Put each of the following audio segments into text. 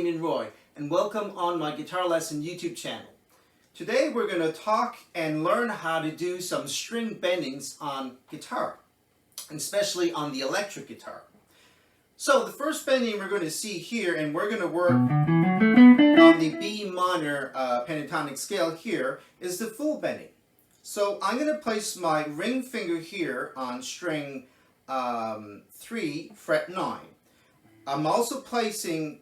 Julian Roy, and welcome on my Guitar Lesson YouTube channel. Today we're going to talk and learn how to do some string bendings on guitar, and especially on the electric guitar. So the first bending we're going to see here, and we're going to work on the B minor pentatonic scale here, is the full bending. So I'm going to place my ring finger here on string 3, fret 9. I'm also placing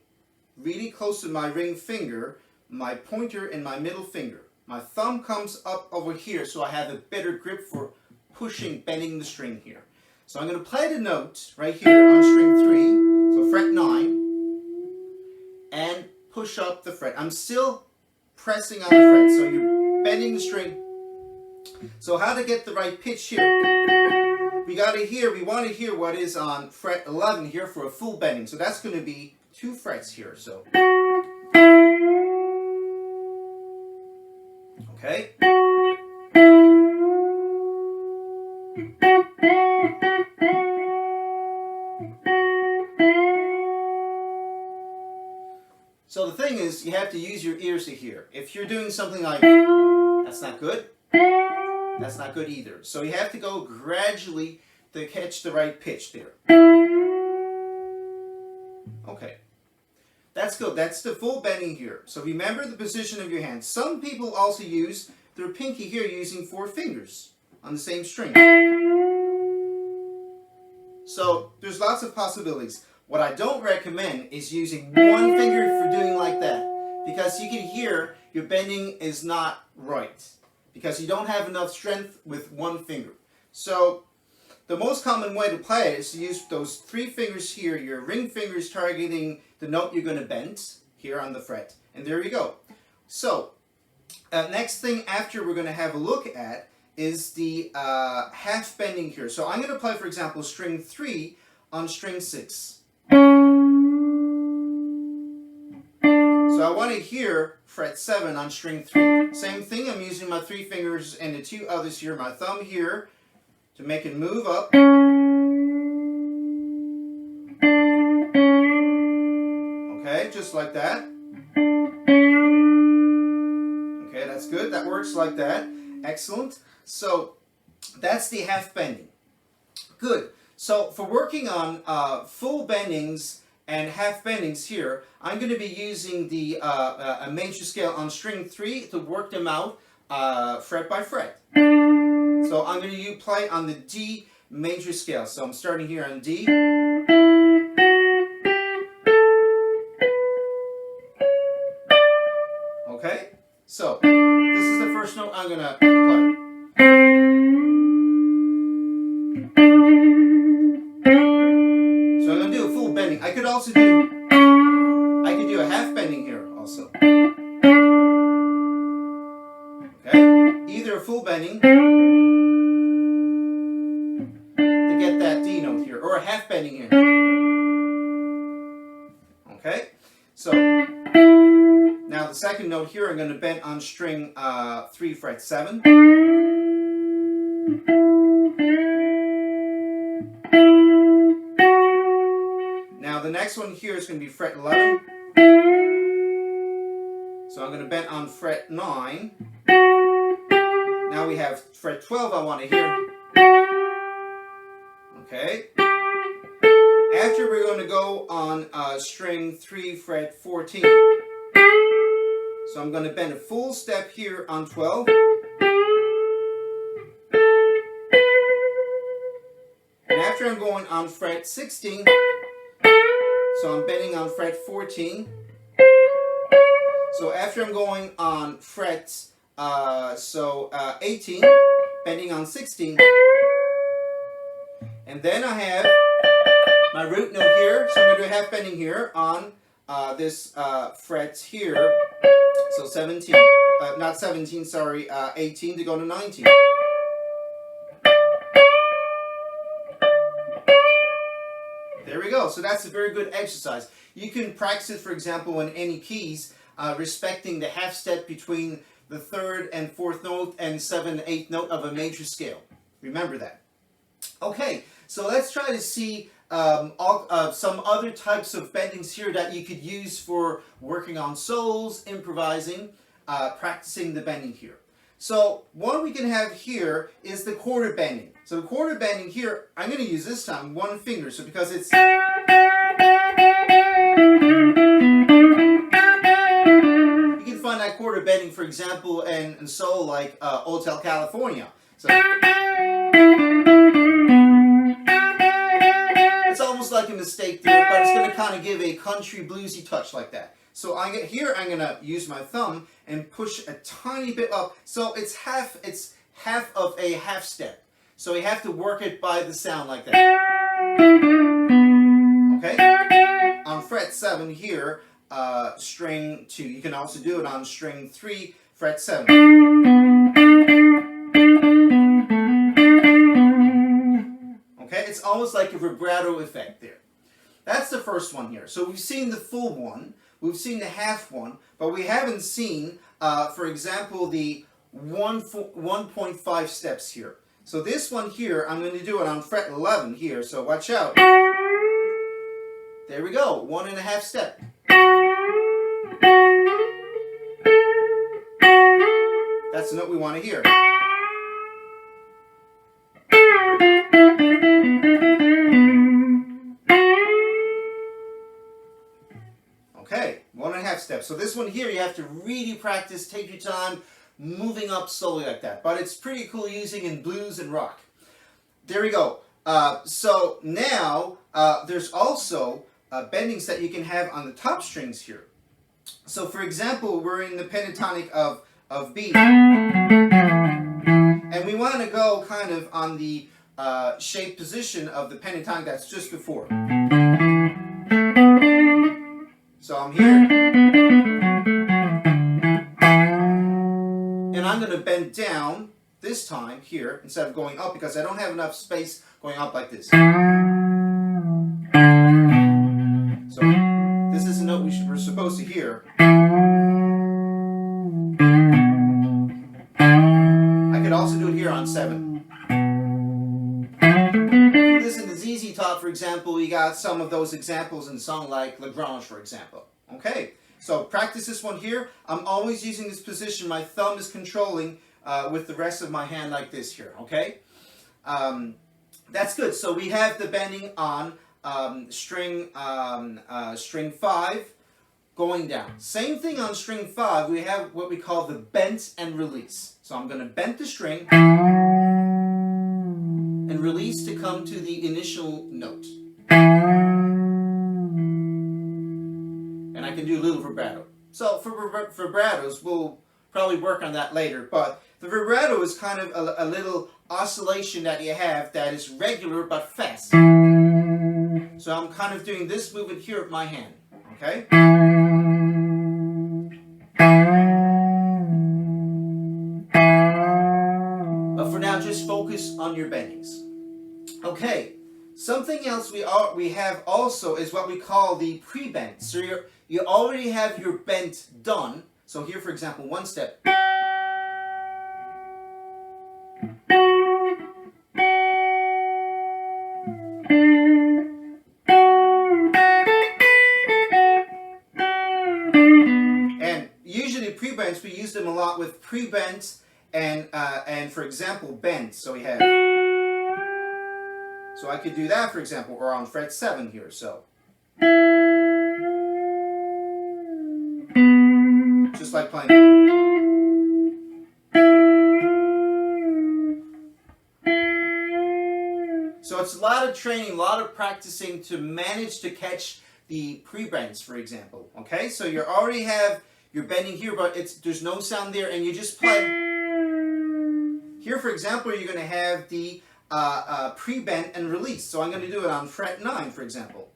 really close to my ring finger my pointer and my middle finger. My thumb comes up over here so I have a better grip for pushing, bending the string here. So I'm going to play the note right here on string 3, so fret 9, and push up the fret. I'm still pressing on the fret, so you're bending the string. So how to get the right pitch here? We want to hear what is on fret 11 here for a full bending. So that's going to be 2 frets here. So, okay. So the thing is, you have to use your ears to hear. If you're doing something like, that's not good. That's not good either. So you have to go gradually to catch the right pitch there. Okay. That's good. That's the full bending here. So remember the position of your hand. Some people also use their pinky here using 4 fingers on the same string. So there's lots of possibilities. What I don't recommend is using 1 finger for doing like that, because you can hear your bending is not right, because you don't have enough strength with 1 finger. So the most common way to play it is to use those 3 fingers here, your ring fingers targeting the note you're going to bend here on the fret. And there you go. So next thing after we're going to have a look at is the half bending here. So I'm going to play, for example, string 3 on string 6. So I want to hear fret 7 on string 3. Same thing, I'm using my 3 fingers and the 2 others here, my thumb here, to make it move up. Okay, just like that. Okay, that's good. That works like that. Excellent. So that's the half bending. Good. So for working on full bendings and half bendings here, I'm going to be using the a major scale on string 3 to work them out fret by fret. So I'm going to play on the D major scale. So I'm starting here on D. Okay, so this is the first note I'm going to play. So I'm going to do a full bending. I could also do a half bending here also. Okay, either a full bending to get that D note here, or a half bending here. Okay, so now the second note here, I'm going to bend on string 3 fret 7. Now the next one here is going to be fret 11. So I'm going to bend on fret 9. Now we have fret 12 I want to hear. Okay. After we're going to go on string 3 fret 14. So I'm going to bend a full step here on 12. And after I'm going on fret 16, so I'm bending on fret 14. So after I'm going on fret 18, bending on 16. And then I have my root note here, so I'm going to do a half bending here on this fret here. So 17, not 17, sorry, 18 to go to 19. There we go. So that's a very good exercise. You can practice it, for example, in any keys, respecting the half step between the 3rd and 4th note and 7th and 8th note of a major scale. Remember that. Okay, so let's try to see some other types of bendings here that you could use for working on solos, improvising, practicing the bending here. So what we can have here is the quarter bending. So the quarter bending here, I'm going to use this time one finger. So because it's... You can find that quarter bending, for example, in solo like Hotel California. So it's almost like a mistake there, but it's going to kind of give a country bluesy touch like that. So I'm going to use my thumb and push a tiny bit up. So it's half of a half step. So you have to work it by the sound like that. Okay? On fret 7 here, string 2. You can also do it on string 3, fret 7. Okay? It's almost like a vibrato effect there. That's the first one here. So we've seen the full one. We've seen the half one, but we haven't seen, for example, the 1.5 steps here. So this one here, I'm going to do it on fret 11 here, so watch out. There we go, 1.5 step. That's the note we want to hear. Okay, 1.5 steps. So this one here, you have to really practice, take your time, moving up slowly like that. But it's pretty cool using in blues and rock. There we go. So now, there's also bendings that you can have on the top strings here. So for example, we're in the pentatonic of B. And we want to go kind of on the shape position of the pentatonic that's just before. So I'm here, and I'm going to bend down this time here instead of going up because I don't have enough space going up like this. So this is a note we're supposed to hear. I could also do it here on 7. Listen to ZZ Top, for example. You got some of those examples in a song like La Grange, for example. Okay, so practice this one here. I'm always using this position. My thumb is controlling with the rest of my hand like this here, okay? That's good. So we have the bending on string 5 going down. Same thing on string 5. We have what we call the bent and release. So I'm going to bend the string and release to come to the initial note. And I can do a little vibrato. So for vibratos, we'll probably work on that later, but the vibrato is kind of a little oscillation that you have that is regular but fast. So I'm kind of doing this movement here with my hand, okay? But for now, just focus on your bendings. Okay, something else we have also is what we call the pre-bend. So you already have your bend done. So here, for example, one step. And usually pre-bends, we use them a lot with pre-bends and for example, bends. So we have. So I could do that, for example, or on fret 7 here. So. Just like playing. So it's a lot of training, a lot of practicing to manage to catch the pre-bends, for example. Okay, so you already have your bending here, but there's no sound there, and you just play. Here, for example, you're going to have the pre-bend and release. So I'm going to do it on fret 9, for example.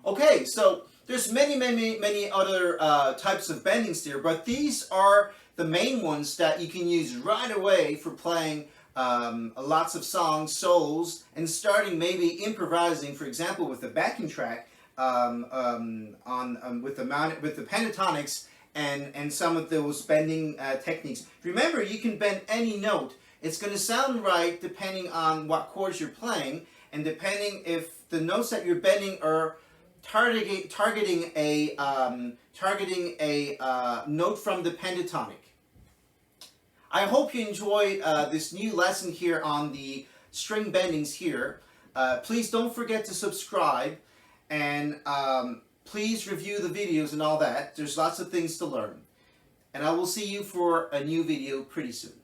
Okay, so there's many other types of bendings there, but these are the main ones that you can use right away for playing lots of songs, solos, and starting maybe improvising, for example, with the backing track with the pentatonics and some of those bending techniques. Remember, you can bend any note. It's going to sound right depending on what chords you're playing, and depending if the notes that you're bending are targeting a note from the pentatonic. I hope you enjoyed this new lesson here on the string bendings here. Please don't forget to subscribe, and please review the videos and all that. There's lots of things to learn. And I will see you for a new video pretty soon.